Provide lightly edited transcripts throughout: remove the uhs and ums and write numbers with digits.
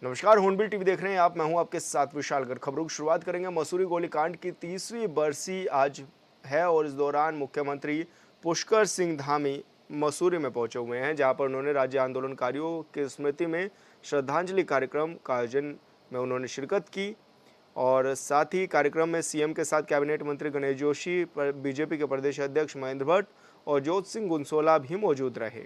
नमस्कार, hornbill TV देख रहे हैं आप। मैं हूं आपके साथ विशालगढ़। खबरों की शुरुआत करेंगे। मसूरी गोलीकांड की 30वीं बरसी आज है और इस दौरान मुख्यमंत्री पुष्कर सिंह धामी मसूरी में पहुंचे हुए हैं, जहां पर उन्होंने राज्य आंदोलनकारियों की स्मृति में श्रद्धांजलि कार्यक्रम का आयोजन में उन्होंने शिरकत की। और साथ ही कार्यक्रम में सीएम के साथ कैबिनेट मंत्री गणेश जोशी, बीजेपी के प्रदेश अध्यक्ष महेंद्र भट्ट और ज्योत सिंह गुंसोला भी मौजूद रहे।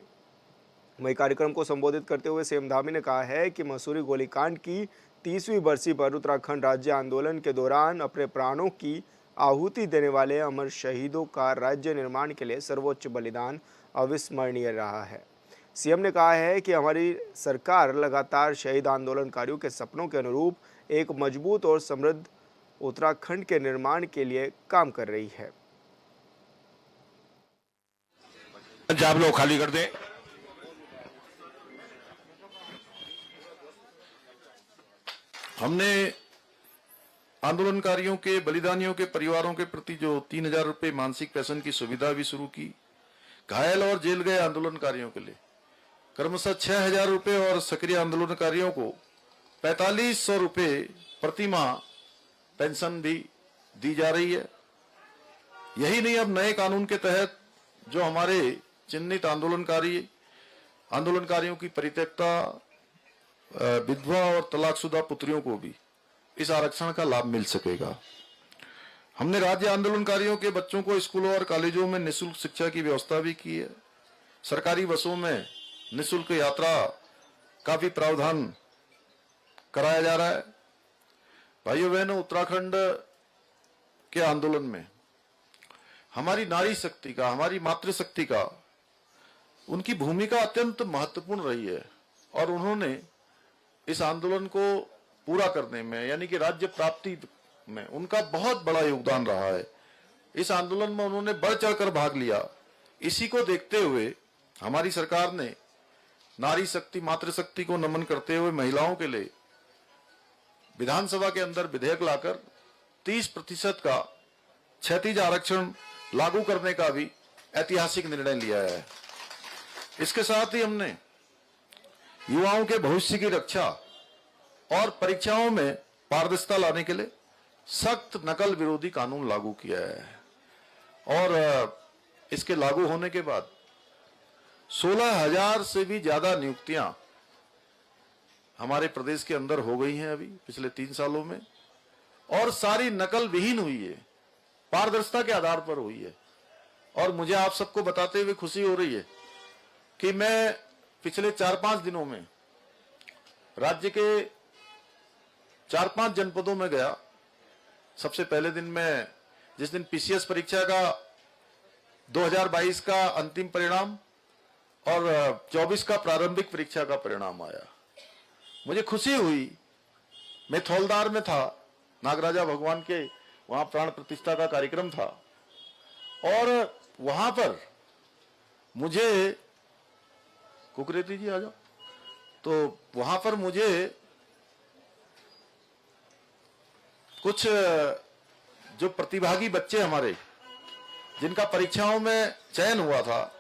वहीं कार्यक्रम को संबोधित करते हुए सीएम धामी ने कहा है कि मसूरी गोलीकांड की 30वीं बरसी पर उत्तराखंड राज्य आंदोलन के दौरान अपने प्राणों की आहुति देने वाले अमर शहीदों का राज्य निर्माण के लिए सर्वोच्च बलिदान अविस्मरणीय रहा है। सीएम ने कहा है कि हमारी सरकार लगातार शहीद आंदोलनकारियों के सपनों के अनुरूप एक मजबूत और समृद्ध उत्तराखंड के निर्माण के लिए काम कर रही है। आप लोग खाली कर दें। हमने आंदोलनकारियों के बलिदानियों के परिवारों के प्रति जो 3,000 रुपए मानसिक पेंशन की सुविधा भी शुरू की। घायल और जेल गए आंदोलनकारियों के लिए क्रमशः 6,000 रुपए और सक्रिय आंदोलनकारियों को 4,500 रुपए प्रति माह पेंशन भी दी जा रही है। यही नहीं, अब नए कानून के तहत जो हमारे चिन्हित आंदोलनकारियों की परित्यक्ता विधवा और तलाकशुदा पुत्रियों को भी इस आरक्षण का लाभ मिल सकेगा। हमने राज्य आंदोलनकारियों के बच्चों को स्कूलों और कॉलेजों में निःशुल्क शिक्षा की व्यवस्था भी की है। सरकारी बसों में निःशुल्क यात्रा का भी प्रावधान कराया जा रहा है। भाइयों बहनों, उत्तराखंड के आंदोलन में हमारी नारी शक्ति का, हमारी मातृशक्ति का, उनकी भूमिका अत्यंत महत्वपूर्ण रही है और उन्होंने इस आंदोलन को पूरा करने में, यानी कि राज्य प्राप्ति में उनका बहुत बड़ा योगदान रहा है। इस आंदोलन में उन्होंने बढ़ चढ़कर भाग लिया। इसी को देखते हुए हमारी सरकार ने नारी शक्ति, मातृशक्ति को नमन करते हुए महिलाओं के लिए विधानसभा के अंदर विधेयक लाकर 30% का क्षैतिज आरक्षण लागू करने का भी ऐतिहासिक निर्णय लिया है। इसके साथ ही हमने युवाओं के भविष्य की रक्षा और परीक्षाओं में पारदर्शिता लाने के लिए सख्त नकल विरोधी कानून लागू किया है और इसके लागू होने के बाद 16,000 से भी ज्यादा नियुक्तियां हमारे प्रदेश के अंदर हो गई हैं अभी पिछले 3 सालों में, और सारी नकल विहीन हुई है, पारदर्शिता के आधार पर हुई है। और मुझे आप सबको बताते हुए खुशी हो रही है कि मैं पिछले 4-5 दिनों में राज्य के 4-5 जनपदों में गया। सबसे पहले दिन में, जिस दिन पीसीएस परीक्षा का 2022 का अंतिम परिणाम और 24 का प्रारंभिक परीक्षा का परिणाम आया, मुझे खुशी हुई। मैं थौलदार में था, नागराजा भगवान के वहां प्राण प्रतिष्ठा का कार्यक्रम था और वहां पर मुझे, कुकरेती जी आ जाओ, तो वहां पर मुझे कुछ जो प्रतिभागी बच्चे हमारे, जिनका परीक्षाओं में चयन हुआ था,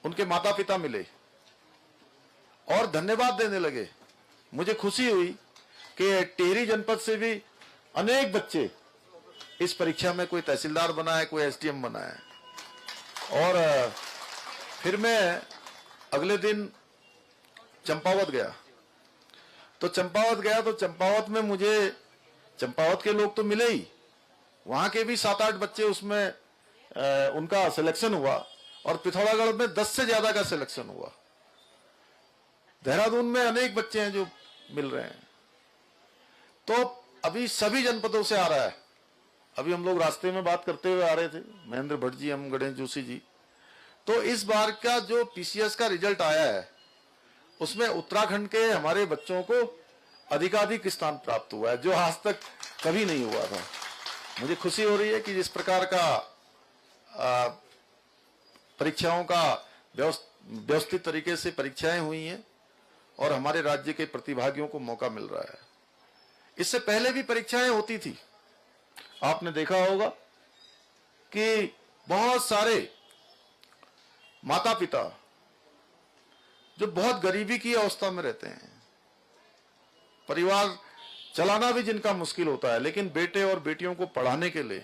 उनके माता पिता मिले और धन्यवाद देने लगे। मुझे खुशी हुई कि टिहरी जनपद से भी अनेक बच्चे इस परीक्षा में, कोई तहसीलदार बना है, कोई एसडीएम बना है। और फिर मैं अगले दिन चंपावत गया। तो चंपावत में मुझे, चंपावत के लोग तो मिले ही, वहां के भी 7-8 बच्चे उसमें उनका सिलेक्शन हुआ और पिथौरागढ़ में 10 से ज्यादा का सिलेक्शन हुआ। देहरादून में अनेक बच्चे हैं जो मिल रहे हैं। तो अभी सभी जनपदों से आ रहा है। अभी हम लोग रास्ते में बात करते हुए आ रहे थे, महेंद्र भट्ट जी, हम गणेश जोशी जी। तो इस बार का जो पीसीएस का रिजल्ट आया है, उसमें उत्तराखंड के हमारे बच्चों को अधिकाधिक स्थान प्राप्त हुआ है, जो आज तक कभी नहीं हुआ था। मुझे खुशी हो रही है कि जिस प्रकार का परीक्षाओं का व्यवस्थित तरीके से परीक्षाएं हुई हैं और हमारे राज्य के प्रतिभागियों को मौका मिल रहा है। इससे पहले भी परीक्षाएं होती थी। आपने देखा होगा कि बहुत सारे माता पिता जो बहुत गरीबी की अवस्था में रहते हैं, परिवार चलाना भी जिनका मुश्किल होता है, लेकिन बेटे और बेटियों को पढ़ाने के लिए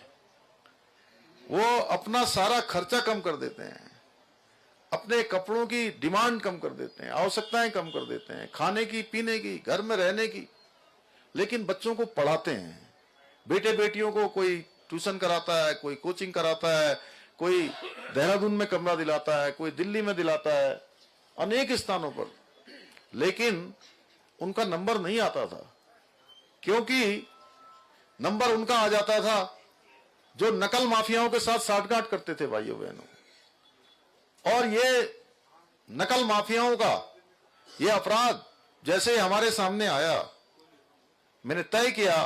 वो अपना सारा खर्चा कम कर देते हैं, अपने कपड़ों की डिमांड कम कर देते हैं, आवश्यकताएं कम कर देते हैं, खाने की, पीने की, घर में रहने की, लेकिन बच्चों को पढ़ाते हैं। बेटे बेटियों को कोई ट्यूशन कराता है, कोई कोचिंग कराता है, कोई देहरादून में कमरा दिलाता है, कोई दिल्ली में दिलाता है, अनेक स्थानों पर, लेकिन उनका नंबर नहीं आता था, क्योंकि नंबर उनका आ जाता था जो नकल माफियाओं के साथ साठगांठ करते थे भाइयों बहनों। और ये नकल माफियाओं का ये अपराध जैसे हमारे सामने आया, मैंने तय किया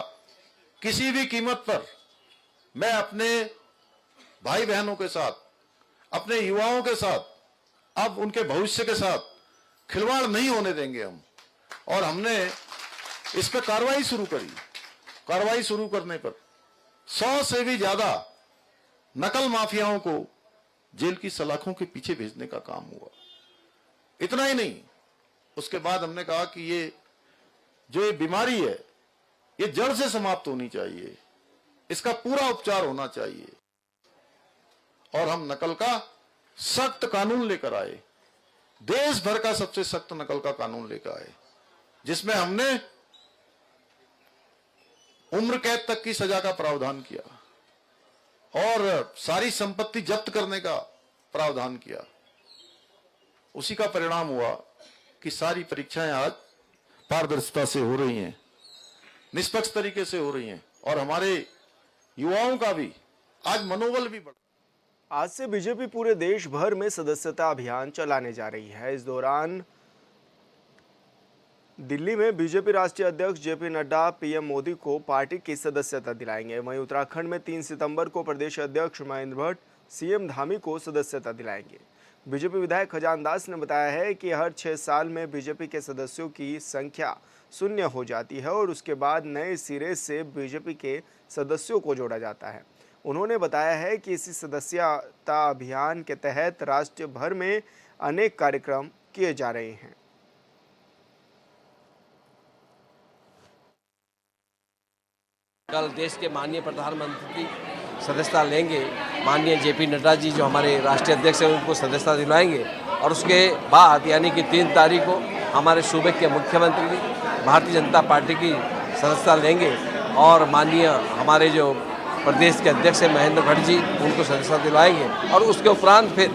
किसी भी कीमत पर मैं अपने भाई बहनों के साथ, अपने युवाओं के साथ, अब उनके भविष्य के साथ खिलवाड़ नहीं होने देंगे हम। और हमने इस पर कार्रवाई शुरू करी। कार्रवाई शुरू करने पर 100 से भी ज्यादा नकल माफियाओं को जेल की सलाखों के पीछे भेजने का काम हुआ। इतना ही नहीं, उसके बाद हमने कहा कि ये जो ये बीमारी है ये जड़ से समाप्त होनी चाहिए, इसका पूरा उपचार होना चाहिए। और हम नकल का सख्त कानून लेकर आए, देश भर का सबसे सख्त नकल का कानून लेकर आए, जिसमें हमने उम्र कैद तक की सजा का प्रावधान किया और सारी संपत्ति जब्त करने का प्रावधान किया। उसी का परिणाम हुआ कि सारी परीक्षाएं आज पारदर्शिता से हो रही हैं, निष्पक्ष तरीके से हो रही हैं, और हमारे युवाओं का भी आज मनोबल भी बढ़ा। आज से बीजेपी पूरे देश भर में सदस्यता अभियान चलाने जा रही है। इस दौरान दिल्ली में बीजेपी राष्ट्रीय अध्यक्ष जेपी नड्डा पीएम मोदी को पार्टी की सदस्यता दिलाएंगे। वहीं उत्तराखंड में 3 सितंबर को प्रदेश अध्यक्ष महेंद्र भट्ट सीएम धामी को सदस्यता दिलाएंगे। बीजेपी विधायक खजान दास ने बताया है कि हर 6 साल में बीजेपी के सदस्यों की संख्या 0 हो जाती है और उसके बाद नए सिरे से बीजेपी के सदस्यों को जोड़ा जाता है। उन्होंने बताया है कि इसी सदस्यता अभियान के तहत राष्ट्र भर में अनेक कार्यक्रम किए जा रहे हैं। कल देश के माननीय प्रधानमंत्री सदस्यता लेंगे, माननीय जेपी नड्डा जी जो हमारे राष्ट्रीय अध्यक्ष हैं उनको सदस्यता दिलवाएंगे, और उसके बाद यानी कि 3 तारीख को हमारे सूबे के मुख्यमंत्री भारतीय जनता पार्टी की सदस्यता लेंगे और माननीय हमारे जो प्रदेश के अध्यक्ष हैं महेंद्र भट्ट जी उनको सदस्यता दिलवाएंगे। और उसके उपरांत फिर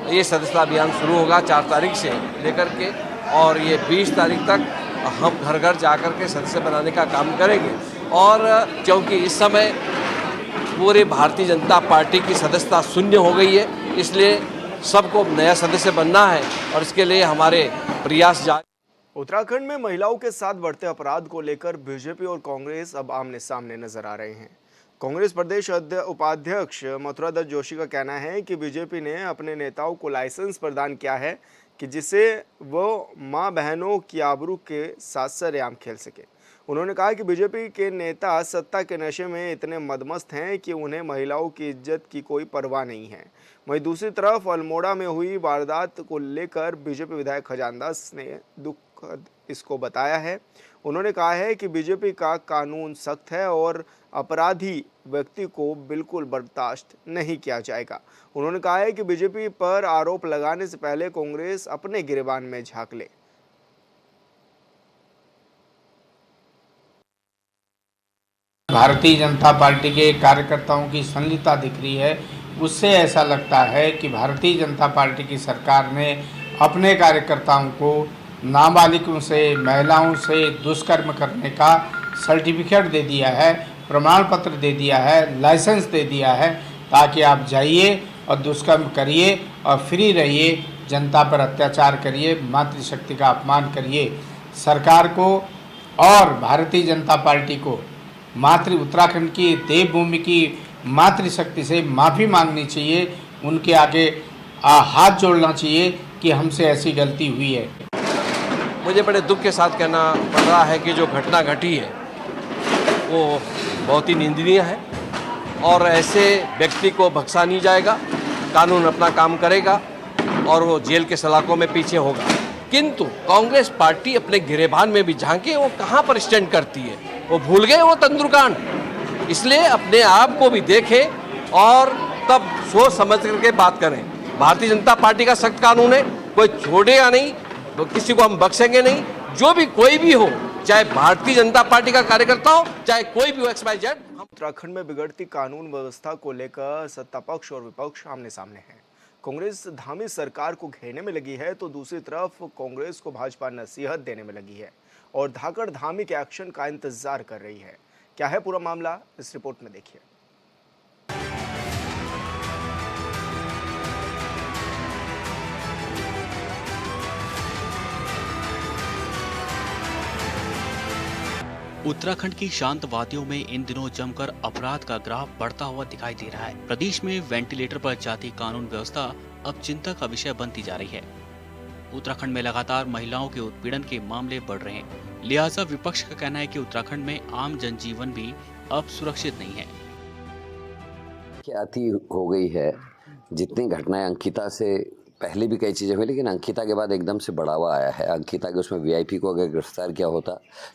ये सदस्यता अभियान शुरू होगा 4 तारीख से लेकर के, और ये 20 तारीख तक हम घर घर जाकर के सदस्य बनाने का काम करेंगे। और क्योंकि इस समय पूरे भारतीय जनता पार्टी की सदस्यता 0 हो गई है, इसलिए सबको नया सदस्य बनना है और इसके लिए हमारे प्रयास जारी। उत्तराखंड में महिलाओं के साथ बढ़ते अपराध को लेकर बीजेपी और कांग्रेस अब आमने सामने नजर आ रहे हैं। कांग्रेस प्रदेश उपाध्यक्ष मथुरा दत्त जोशी का कहना है कि बीजेपी ने अपने नेताओं को लाइसेंस प्रदान किया है कि जिससे वो मां बहनों की आबरू के साथ सरेआम खेल सके। उन्होंने कहा कि बीजेपी के नेता सत्ता के नशे में इतने मदमस्त हैं कि उन्हें महिलाओं की इज्जत की कोई परवाह नहीं है। वहीं दूसरी तरफ अल्मोड़ा में हुई वारदात को लेकर बीजेपी विधायक खजान दास ने दुखद इसको बताया है। उन्होंने कहा है कि बीजेपी का कानून सख्त है और अपराधी व्यक्ति को बिल्कुल बर्दाश्त नहीं किया जाएगा। उन्होंने कहा है कि बीजेपी पर आरोप लगाने से पहले कांग्रेस अपने गिरेबान में झांक ले। भारतीय जनता पार्टी के कार्यकर्ताओं की संलिप्तता दिख रही है, उससे ऐसा लगता है कि भारतीय जनता पार्टी की सरकार ने अपने कार्यकर्ताओं को नाबालिगों से, महिलाओं से दुष्कर्म करने का सर्टिफिकेट दे दिया है, प्रमाण पत्र दे दिया है, लाइसेंस दे दिया है, ताकि आप जाइए और दुष्कर्म करिए और फ्री रहिए, जनता पर अत्याचार करिए, मातृशक्ति का अपमान करिए। सरकार को और भारतीय जनता पार्टी को उत्तराखंड की देवभूमि की मातृशक्ति से माफ़ी मांगनी चाहिए, उनके आगे हाथ जोड़ना चाहिए कि हमसे ऐसी गलती हुई है। मुझे बड़े दुख के साथ कहना पड़ रहा है कि जो घटना घटी है वो बहुत ही निंदनीय है और ऐसे व्यक्ति को बख्शा नहीं जाएगा। कानून अपना काम करेगा और वो जेल के सलाखों में पीछे होगा। किंतु कांग्रेस पार्टी अपने गिरेबान में भी झांके वो कहाँ पर स्टैंड करती है, वो भूल गए वो तंदुरकांड। इसलिए अपने आप को भी देखें और तब सोच समझ करके बात करें। भारतीय जनता पार्टी का सख्त कानून है, कोई छोड़ेगा नहीं, तो किसी को हम बख्शेंगे नहीं। जो भी कोई भी हो, चाहे भारतीय जनता पार्टी का कार्यकर्ता हो, चाहे कोई भी हो, XYZ। उत्तराखंड में बिगड़ती कानून व्यवस्था को लेकर सत्ता पक्ष और विपक्ष आमने सामने हैं। कांग्रेस धामी सरकार को घेरने में लगी है तो दूसरी तरफ कांग्रेस को भाजपा नसीहत देने में लगी है और धाकड़ धामी के एक्शन का इंतजार कर रही है। क्या है पूरा मामला, इस रिपोर्ट में देखिए। उत्तराखंड की शांत वादियों में इन दिनों जमकर अपराध का ग्राफ बढ़ता हुआ दिखाई दे रहा है। प्रदेश में वेंटिलेटर पर जाती कानून व्यवस्था अब चिंता का विषय बनती जा रही है। उत्तराखंड में लगातार महिलाओं के उत्पीड़न के मामले बढ़ रहे हैं। लिहाजा विपक्ष का कहना है कि उत्तराखंड में आम जनजीवन भी अब सुरक्षित नहीं है। क्या अति हो गई है, जितनी घटनाएं अंकिता से पहले भी कई चीज़ें हुई, लेकिन अंकिता के बाद एकदम से बढ़ावा आया है। अंकिता के उसमें VIP को अगर गिरफ्तार किया होता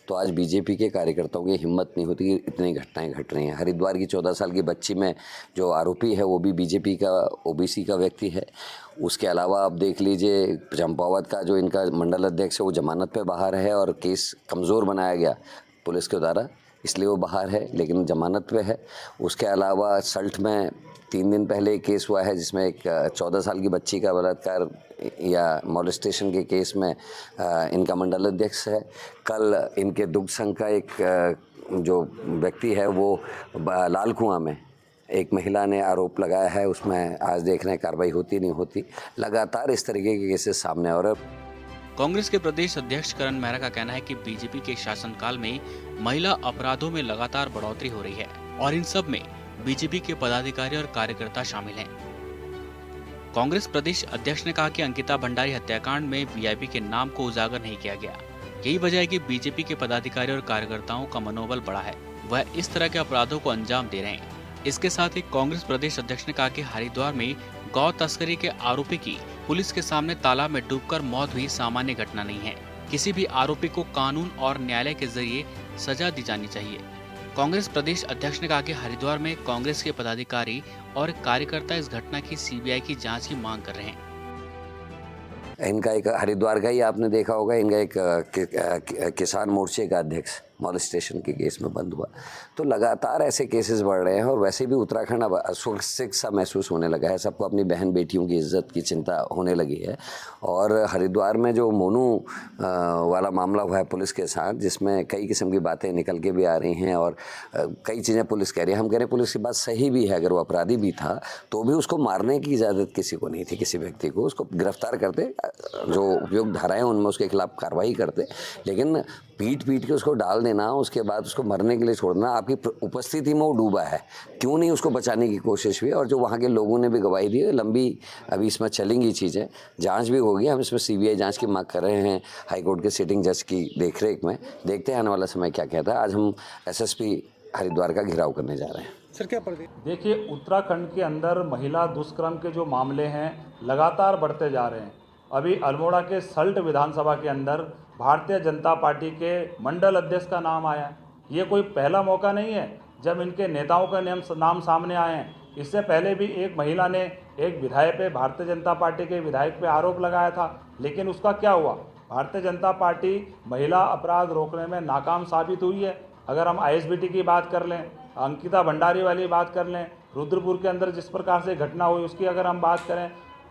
तो आज BJP के कार्यकर्ताओं की हिम्मत नहीं होती कि इतनी घटनाएं घट रही हैं। हरिद्वार की 14 साल की बच्ची में जो आरोपी है वो भी BJP का OBC का व्यक्ति है। उसके अलावा आप देख लीजिए चंपावत का जो इनका मंडल अध्यक्ष है वो जमानत पे बाहर है और केस कमज़ोर बनाया गया पुलिस के द्वारा, इसलिए वो बाहर है लेकिन जमानत पे है। उसके अलावा सल्ट में 3 दिन पहले एक केस हुआ है जिसमें एक 14 साल की बच्ची का बलात्कार या मोलेस्टेशन के केस में इनका मंडल अध्यक्ष है। कल इनके दुग्ध संघ का एक जो व्यक्ति है वो लाल कुआं में एक महिला ने आरोप लगाया है, उसमें आज देख रहे हैं कार्रवाई होती नहीं होती। लगातार इस तरीके के केसेस सामने आ रहे हैं। कांग्रेस के प्रदेश अध्यक्ष करण मेहरा का कहना है कि BJP के शासनकाल में महिला अपराधों में लगातार बढ़ोतरी हो रही है और इन सब में BJP के पदाधिकारी और कार्यकर्ता शामिल हैं। कांग्रेस प्रदेश अध्यक्ष ने कहा कि अंकिता भंडारी हत्याकांड में VIP के नाम को उजागर नहीं किया गया। यही वजह है कि BJP के पदाधिकारी और कार्यकर्ताओं का मनोबल बढ़ा है, वह इस तरह के अपराधों को अंजाम दे रहे हैं। इसके साथ ही कांग्रेस प्रदेश अध्यक्ष ने कहा कि हरिद्वार में गौ तस्करी के आरोपी की पुलिस के सामने तालाब में डूबकर मौत हुई सामान्य घटना नहीं है। किसी भी आरोपी को कानून और न्यायालय के जरिए सजा दी जानी चाहिए। कांग्रेस प्रदेश अध्यक्ष ने कहा कि हरिद्वार में कांग्रेस के पदाधिकारी और कार्यकर्ता इस घटना की CBI की जांच की मांग कर रहे हैं। इनका एक हरिद्वार का ही आपने देखा होगा, इनका एक किसान मोर्चे का अध्यक्ष मॉलेस्टेशन के केस में बंद हुआ। तो लगातार ऐसे केसेस बढ़ रहे हैं और वैसे भी उत्तराखंड अब सुरक्षित सा महसूस होने लगा है। सबको अपनी बहन बेटियों की इज्जत की चिंता होने लगी है। और हरिद्वार में जो मोनू वाला मामला हुआ है पुलिस के साथ, जिसमें कई किस्म की बातें निकल के भी आ रही हैं और कई चीज़ें पुलिस कह रही है। हम कह रहे हैं पुलिस की बात सही भी है, अगर वो अपराधी भी था तो भी उसको मारने की इजाज़त किसी को नहीं थी। किसी व्यक्ति को उसको गिरफ्तार करते, जो उपयुक्त धाराएं उनमें उसके खिलाफ कार्रवाई करते, लेकिन पीट के उसको डाल देना, उसके बाद उसको मरने के लिए छोड़ना, आपकी उपस्थिति में वो डूबा है, क्यों नहीं उसको बचाने की कोशिश हुई। और जो वहाँ के लोगों ने भी गवाही दी है, लंबी अभी इसमें चलेंगी चीज़ें, जांच भी होगी। हम इसमें CBI जांच की मांग कर रहे हैं हाईकोर्ट के सिटिंग जज की देखरेख में। देखते हैं आने वाला समय क्या कहता है। आज हम SSP हरिद्वार का घेराव करने जा रहे हैं। सर क्या देखिए, उत्तराखंड के अंदर महिला दुष्कर्म के जो मामले हैं लगातार बढ़ते जा रहे हैं। अभी अल्मोड़ा के सल्ट विधानसभा के अंदर भारतीय जनता पार्टी के मंडल अध्यक्ष का नाम आया। ये कोई पहला मौका नहीं है जब इनके नेताओं का नाम सामने आए हैं। इससे पहले भी एक महिला ने एक विधायक पे, भारतीय जनता पार्टी के विधायक पे आरोप लगाया था, लेकिन उसका क्या हुआ? भारतीय जनता पार्टी महिला अपराध रोकने में नाकाम साबित हुई है। अगर हम ISBT की बात कर लें, अंकिता भंडारी वाली बात कर लें, रुद्रपुर के अंदर जिस प्रकार से घटना हुई उसकी अगर हम बात करें,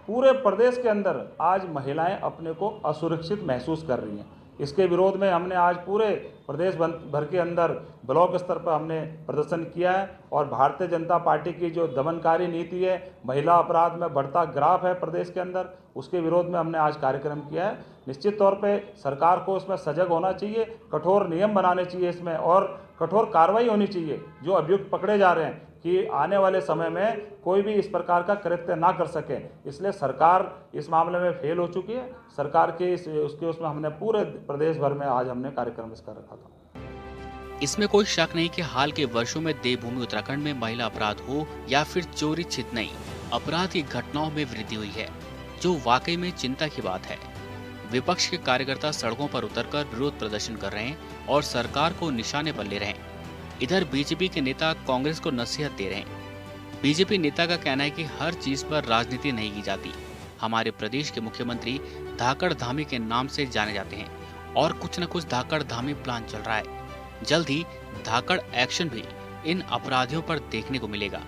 पूरे प्रदेश के अंदर आज महिलाएं अपने को असुरक्षित महसूस कर रही हैं। इसके विरोध में हमने आज पूरे प्रदेश भर के अंदर ब्लॉक स्तर पर हमने प्रदर्शन किया है। और भारतीय जनता पार्टी की जो दमनकारी नीति है, महिला अपराध में बढ़ता ग्राफ है प्रदेश के अंदर, उसके विरोध में हमने आज कार्यक्रम किया है। निश्चित तौर पे सरकार को इसमें सजग होना चाहिए, कठोर नियम बनाने चाहिए इसमें और कठोर कार्रवाई होनी चाहिए। जो अभियुक्त पकड़े जा रहे हैं कि आने वाले समय में कोई भी इस प्रकार का कृत्य ना कर सके। इसलिए सरकार इस मामले में फेल हो चुकी है। सरकार के उसमें हमने पूरे प्रदेश भर में आज हमने कार्यक्रम इसका रखा था। इसमें कोई शक नहीं कि हाल के वर्षों में देवभूमि उत्तराखंड में महिला अपराध हो या फिर चोरी छिनतई अपराध की घटनाओं में वृद्धि हुई है, जो वाकई में चिंता की बात है। विपक्ष के कार्यकर्ता सड़कों पर उतरकर विरोध प्रदर्शन कर रहे हैं और सरकार को निशाने पर ले रहे हैं। इधर बीजेपी के नेता कांग्रेस को नसीहत दे रहे हैं। बीजेपी नेता का कहना है कि हर चीज पर राजनीति नहीं की जाती। हमारे प्रदेश के मुख्यमंत्री धाकड़ धामी के नाम से जाने जाते हैं और कुछ न कुछ धाकड़ धामी प्लान चल रहा है। जल्द ही धाकड़ एक्शन भी इन अपराधियों पर देखने को मिलेगा।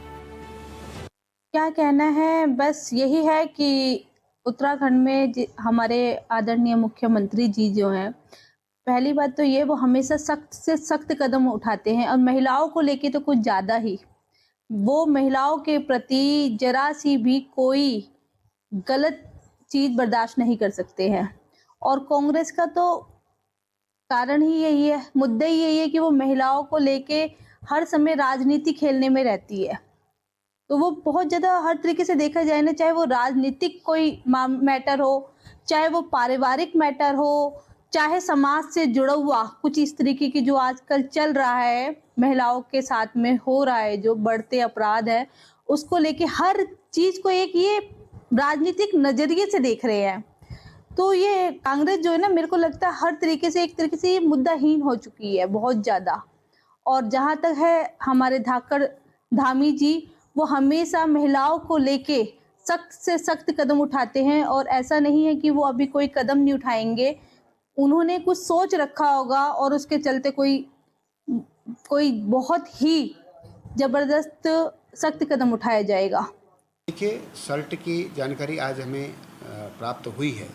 क्या कहना है, बस यही है कि उत्तराखंड में हमारे आदरणीय मुख्यमंत्री जी जो हैं, पहली बात तो ये वो हमेशा सख्त से सख्त कदम उठाते हैं और महिलाओं को लेके तो कुछ ज़्यादा ही। वो महिलाओं के प्रति जरा सी भी कोई गलत चीज़ बर्दाश्त नहीं कर सकते हैं। और कांग्रेस का तो कारण ही यही है, मुद्दा ही यही है कि वो महिलाओं को लेके हर समय राजनीति खेलने में रहती है। तो वो बहुत ज़्यादा हर तरीके से देखा जाए ना, चाहे वो राजनीतिक कोई मैटर हो, चाहे वो पारिवारिक मैटर हो, चाहे समाज से जुड़ा हुआ कुछ इस तरीके की जो आजकल चल रहा है, महिलाओं के साथ में हो रहा है, जो बढ़ते अपराध है, उसको लेके हर चीज़ को एक ये राजनीतिक नज़रिए से देख रहे हैं। तो ये कांग्रेस जो है ना, मेरे को लगता है हर तरीके से एक तरीके से ये मुद्दाहीन हो चुकी है बहुत ज़्यादा। और जहाँ तक है हमारे धाकड़ धामी जी, वो हमेशा महिलाओं को लेके सख्त से सख्त कदम उठाते हैं और ऐसा नहीं है कि वो अभी कोई कदम नहीं उठाएंगे। उन्होंने कुछ सोच रखा होगा और उसके चलते कोई बहुत ही ज़बरदस्त सख्त कदम उठाया जाएगा। देखिए, सल्ट की जानकारी आज हमें प्राप्त हुई है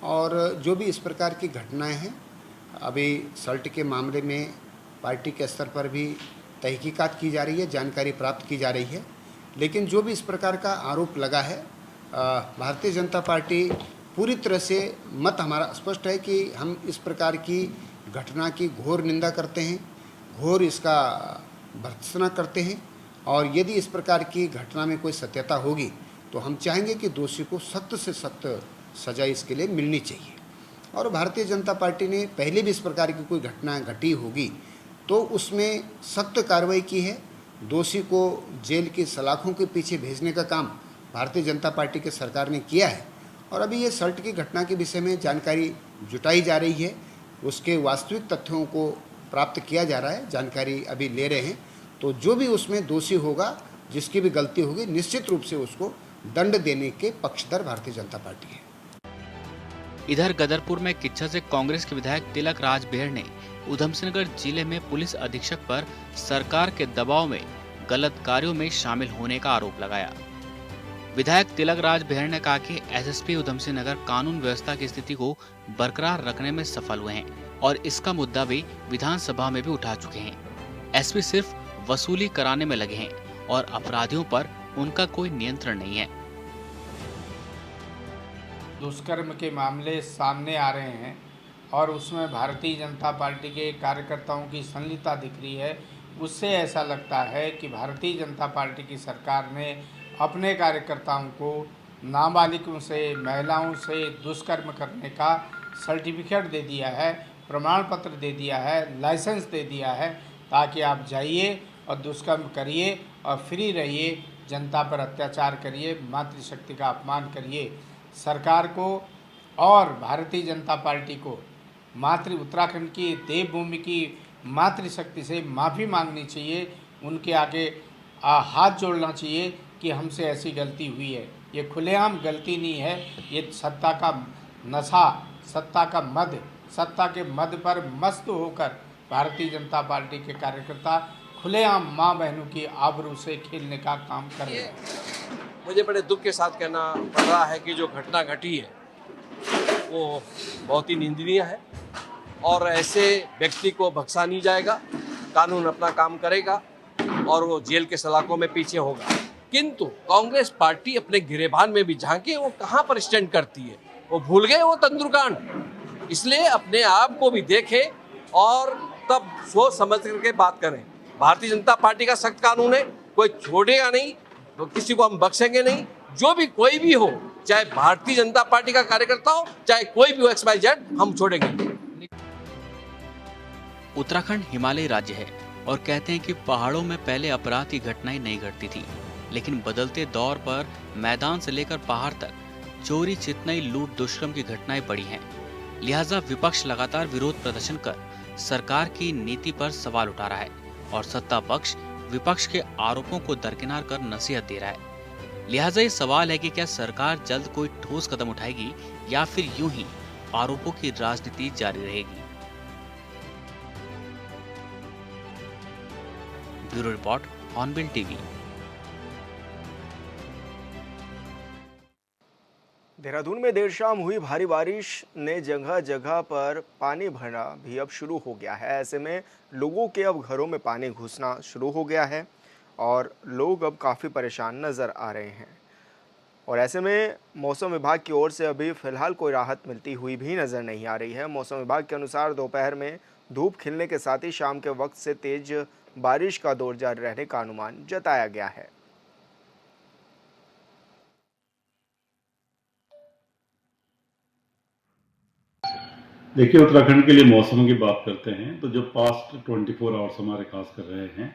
और जो भी इस प्रकार की घटनाएं हैं, अभी सल्ट के मामले में पार्टी के स्तर पर भी तहकीकात की जा रही है, जानकारी प्राप्त की जा रही है। लेकिन जो भी इस प्रकार का आरोप लगा है, भारतीय जनता पार्टी पूरी तरह से मत हमारा स्पष्ट है कि हम इस प्रकार की घटना की घोर निंदा करते हैं, घोर इसका भर्त्सना करते हैं। और यदि इस प्रकार की घटना में कोई सत्यता होगी तो हम चाहेंगे कि दोषी को सख्त से सख्त सजा इसके लिए मिलनी चाहिए। और भारतीय जनता पार्टी ने पहले भी इस प्रकार की कोई घटना घटी होगी तो उसमें सख्त कार्रवाई की है। दोषी को जेल की सलाखों के पीछे भेजने का काम भारतीय जनता पार्टी की सरकार ने किया है। और अभी ये सल्ट की घटना के विषय में जानकारी जुटाई जा रही है, उसके वास्तविक तथ्यों को प्राप्त किया जा रहा है, जानकारी अभी ले रहे हैं। तो जो भी उसमें दोषी होगा, जिसकी भी गलती होगी, निश्चित रूप से उसको दंड देने के पक्षधर भारतीय जनता पार्टी है। इधर गदरपुर में किच्छा से कांग्रेस के विधायक तिलक राज बेहड़ ने उधमसिंह नगर जिले में पुलिस अधीक्षक पर सरकार के दबाव में गलत कार्यों में शामिल होने का आरोप लगाया। विधायक तिलक राज बेहड़ ने कहा कि एसएसपी उधमसिंह नगर कानून व्यवस्था की स्थिति को बरकरार रखने में सफल हुए हैं और इसका मुद्दा भी विधानसभा में भी उठा चुके हैं। एसपी सिर्फ वसूली कराने में लगे हैं और अपराधियों पर उनका कोई नियंत्रण नहीं है। दुष्कर्म के मामले सामने आ रहे हैं और उसमें भारतीय जनता पार्टी के कार्यकर्ताओं की संलिप्तता दिख रही है। उससे ऐसा लगता है कि भारतीय जनता पार्टी की सरकार ने अपने कार्यकर्ताओं को नाबालिगों से, महिलाओं से दुष्कर्म करने का सर्टिफिकेट दे दिया है, प्रमाण पत्र दे दिया है, लाइसेंस दे दिया है, ताकि आप जाइए और दुष्कर्म करिए और फ्री रहिए, जनता पर अत्याचार करिए, मातृशक्ति का अपमान करिए। सरकार को और भारतीय जनता पार्टी को उत्तराखंड की देवभूमि की मातृशक्ति से माफ़ी मांगनी चाहिए, उनके आगे हाथ जोड़ना चाहिए कि हमसे ऐसी गलती हुई है। ये खुलेआम गलती नहीं है, ये सत्ता का नशा, सत्ता का मद, सत्ता के मद पर मस्त होकर भारतीय जनता पार्टी के कार्यकर्ता खुलेआम माँ बहनों की आबरू से खेलने का काम कर रहे हैं। मुझे बड़े दुख के साथ कहना पड़ रहा है कि जो घटना घटी है वो बहुत ही निंदनीय है और ऐसे व्यक्ति को बख्शा नहीं जाएगा। कानून अपना काम करेगा और वो जेल के सलाखों में पीछे होगा। किंतु कांग्रेस पार्टी अपने गिरेबान में भी झांके, वो कहाँ पर स्टैंड करती है, वो भूल गए वो तंदुरकांड। इसलिए अपने आप को भी देखें और तब सोच समझ करके बात करें। भारतीय जनता पार्टी का सख्त कानून है, कोई छोड़ेगा नहीं, तो किसी को हम बख्शेंगे नहीं। जो भी कोई भी हो, चाहे भारतीय जनता पार्टी का कार्यकर्ता हो, चाहे कोई भी हो, XYZ, हम छोड़ेंगे। उत्तराखंड हिमालयी राज्य है और कहते हैं कि पहाड़ों में पहले अपराध की घटनाएं नहीं घटती थी, लेकिन बदलते दौर पर मैदान से लेकर पहाड़ तक चोरी, चितनई, लूट, दुष्कर्म की घटनाएं बढ़ी हैं। लिहाजा विपक्ष लगातार विरोध प्रदर्शन कर सरकार की नीति पर सवाल उठा रहा है और सत्ता पक्ष विपक्ष के आरोपों को दरकिनार कर नसीहत दे रहा है। लिहाजा ये सवाल है कि क्या सरकार जल्द कोई ठोस कदम उठाएगी या फिर यूं ही आरोपों की राजनीति जारी रहेगी। Bureau report, hornbill TV. Dehradun में देर शाम हुई भारी बारिश ने जगह जगह पर पानी भरना भी अब शुरू हो गया है। ऐसे में लोगों के अब घरों में पानी घुसना शुरू हो गया है और लोग अब काफ़ी परेशान नज़र आ रहे हैं। और ऐसे में मौसम विभाग की ओर से अभी फ़िलहाल कोई राहत मिलती हुई भी नज़र नहीं आ रही है। मौसम विभाग के अनुसार दोपहर में धूप खिलने के साथ ही शाम के वक्त से तेज़ बारिश का दौर जारी रहने का अनुमान जताया गया है। देखिए, उत्तराखंड के लिए मौसम की बात करते हैं तो जो पास्ट 24 आवर्स हमारे खास कर रहे हैं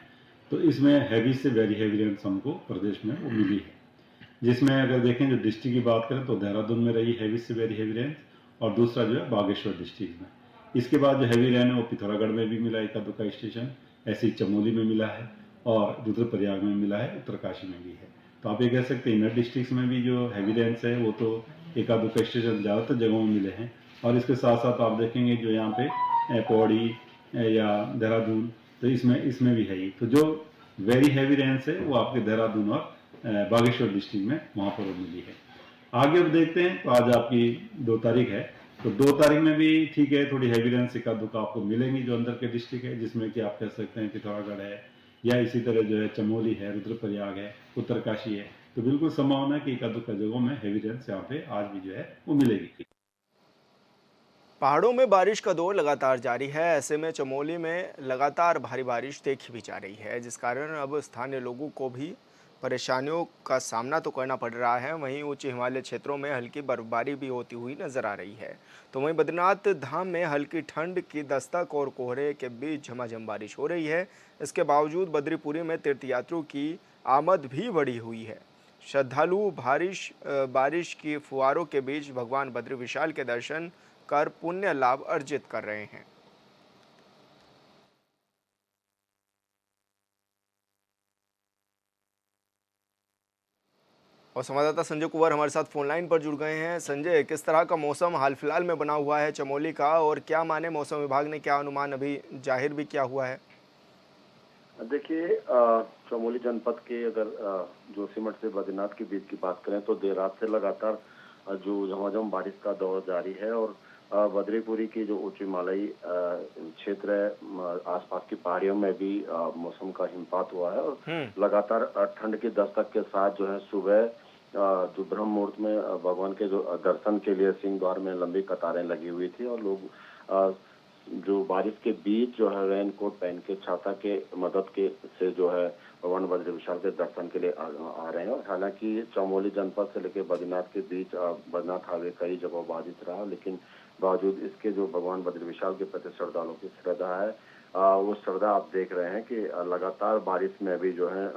तो इसमें हैवी से वेरी हैवी रेन्स हमको प्रदेश में वो मिली है, जिसमें अगर देखें जो डिस्ट्रिक्ट की बात करें तो देहरादून में रही हैवी से वेरी हैवी रेन और दूसरा जो है बागेश्वर डिस्ट्रिक्ट में। इसके बाद जो हैवी रेन है वो पिथौरागढ़ में भी मिला, एका दुका स्टेशन, ऐसे ही चमोली में मिला है और रुद्रप्रयाग में मिला है, उत्तरकाशी में भी है। तो आप ये कह सकते हैं इनर डिस्ट्रिक्ट में भी जो हैवी रेन्स है वो तो एका दुका स्टेशन ज़्यादातर जगहों में मिले हैं और इसके साथ साथ आप देखेंगे जो यहाँ पे पौड़ी या देहरादून तो इसमें भी है ही। तो जो वेरी हैवी रेन्स है वो आपके देहरादून और बागेश्वर डिस्ट्रिक्ट में वहाँ पर वो मिली है। आगे अब देखते हैं तो आज आपकी 2 तारीख है तो 2 तारीख में भी ठीक है, थोड़ी हैवी रेन्स एका दुका आपको मिलेंगी जो अंदर के डिस्ट्रिक्ट है, जिसमें कि आप कह सकते हैं पिथौरागढ़ है या इसी तरह जो है चमोली है, रुद्रप्रयाग है, उत्तरकाशी है। तो बिल्कुल संभावना है कि एका दुका जगहों में हैवी रेन्स यहाँ पे आज भी जो है वो मिलेगी। पहाड़ों में बारिश का दौर लगातार जारी है। ऐसे में चमोली में लगातार भारी बारिश देखी भी जा रही है, जिस कारण अब स्थानीय लोगों को भी परेशानियों का सामना तो करना पड़ रहा है। वहीं उच्च हिमालय क्षेत्रों में हल्की बर्फबारी भी होती हुई नजर आ रही है। तो वहीं बद्रीनाथ धाम में हल्की ठंड की दस्तक और कोहरे के बीच झमाझम बारिश हो रही है। इसके बावजूद बद्रीपुरी में तीर्थयात्रियों की आमद भी बढ़ी हुई है। श्रद्धालु बारिश की फुहारों के बीच भगवान बद्री विशाल के दर्शन कर पुण्य लाभ अर्जित कर रहे हैं। और संवाददाता संजय कुंवर हमारे साथ फोन लाइन पर जुड़ गए हैं। संजय, किस तरह का मौसम हाल फिलहाल में बना हुआ है चमोली का और क्या माने मौसम विभाग ने क्या अनुमान अभी जाहिर भी किया हुआ है? देखिए, चमोली जनपद के अगर जोशीमठ से बद्रीनाथ के बीच की बात करें तो देर रात से लगातार जो झमाझम बारिश का दौर जारी है और बद्रीपुरी की जो उच्च हिमालयी क्षेत्र है आसपास की पहाड़ियों में भी मौसम का हिमपात हुआ है और लगातार ठंड की दस्तक के साथ जो है सुबह जो ब्रह्म मुहूर्त में भगवान के जो दर्शन के लिए सिंह द्वार में लंबी कतारें लगी हुई थी और लोग जो बारिश के बीच जो है रेनकोट पहन के छाता के मदद के से जो है भगवान बद्री विशाल के दर्शन के लिए आ रहे हैं। और हालांकि चमोली जनपद से लेकर बद्रीनाथ के बीच बद्रीनाथ हाईवे कई जगह बाधित रहा, लेकिन बावजूद इसके जो भगवान बद्री विशाल के प्रति श्रद्धालुओं की श्रद्धा है वो श्रद्धा आप देख रहे हैं कि लगातार बारिश में भी जो है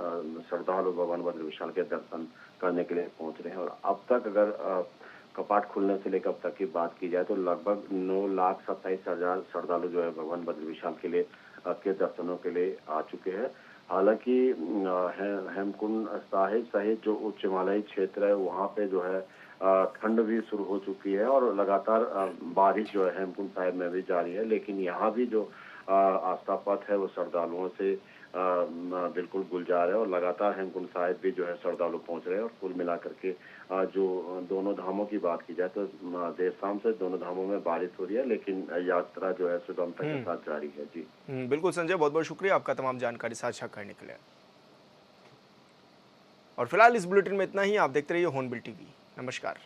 श्रद्धालु भगवान बद्री विशाल के दर्शन करने के लिए पहुंच रहे हैं। और अब तक अगर कपाट खुलने से लेकर अब तक की बात की जाए तो लगभग 9,27,000 श्रद्धालु जो है भगवान बद्री विशाल के लिए के दर्शनों के लिए आ चुके हैं। हालांकि हेमकुंड साहिब सहित जो उच्च हिमालयी क्षेत्र है वहाँ पे जो है ठंड भी शुरू हो चुकी है और लगातार बारिश जो है हेमकुंड साहिब में भी जारी है, लेकिन यहाँ भी जो आस्था पथ है वो श्रद्धालुओं से बिल्कुल गुलजार है और लगातार हेमकुंड साहिब भी जो है श्रद्धालु पहुंच रहे हैं। और कुल मिलाकर के जो दोनों धामों की बात की जाए तो देर शाम से दोनों धामों में बारिश हो रही है, लेकिन यात्रा जो है सुगमता के साथ जारी है। जी बिल्कुल संजय, बहुत बहुत शुक्रिया आपका तमाम जानकारी साझा करने के लिए। और फिलहाल इस बुलेटिन में इतना ही। आप देखते रहिए हॉर्नबिल टीवी। नमस्कार।